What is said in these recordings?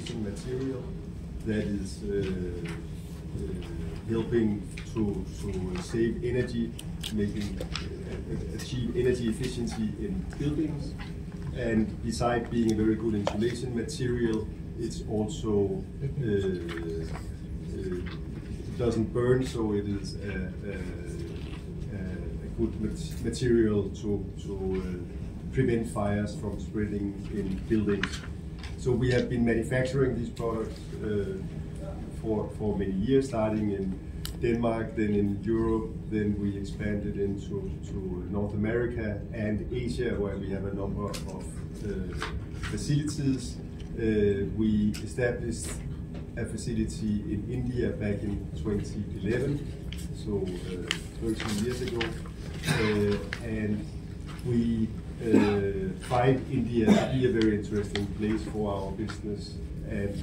insulation material that is helping to save energy, achieve energy efficiency in buildings. And besides being a very good insulation material, it's also doesn't burn, so it is a good material to prevent fires from spreading in buildings. So we have been manufacturing these products for many years, starting in Denmark, then in Europe, then we expanded into North America and Asia, where we have a number of facilities. We established a facility in India back in 2011, so 13 years ago, and we find India to be a very interesting place for our business, and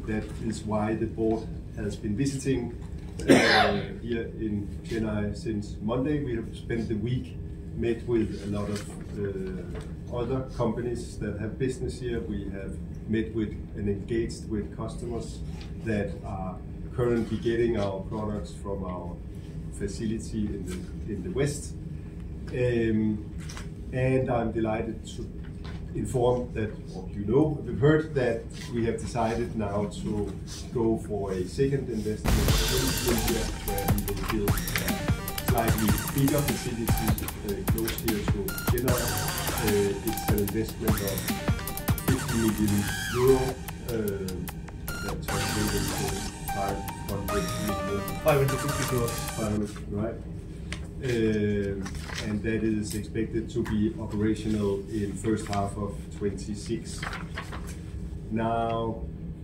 that is why the board has been visiting here in Chennai since Monday. We have spent the week, met with a lot of other companies that have business here. We have met with and engaged with customers that are currently getting our products from our facility in the West. And I'm delighted to inform that, or we've heard that we have decided now to go for a second investment in India, where we will build a slightly bigger facility close here to Chennai. It's an investment of 50 million euro, that's translated to 550 crores. 500, right? And that is expected to be operational in first half of 26. Now,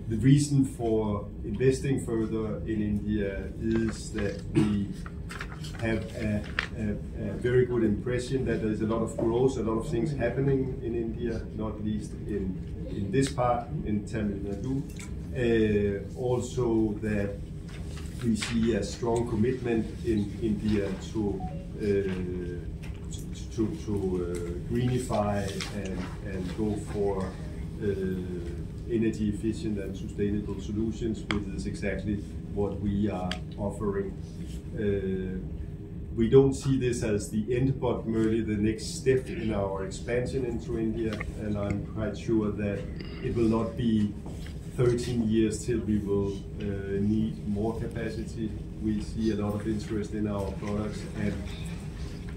the reason for investing further in India is that we have a very good impression that there is a lot of growth, a lot of things happening in India, not least in this part, in Tamil Nadu. Also that we see a strong commitment in India to greenify and go for energy efficient and sustainable solutions, which is exactly what we are offering. We don't see this as the end, but merely the next step in our expansion into India, and I'm quite sure that it will not be 13 years till we will need more capacity. We see a lot of interest in our products, and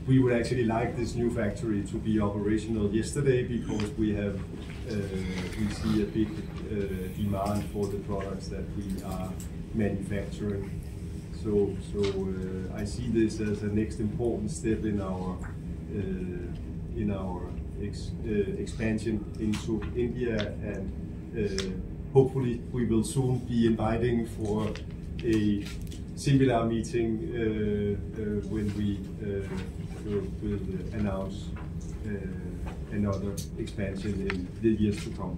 we would actually like this new factory to be operational yesterday, because we see a big demand for the products that we are manufacturing. So I see this as a next important step in our expansion into India, and hopefully we will soon be inviting for a similar meeting when we will announce another expansion in the years to come.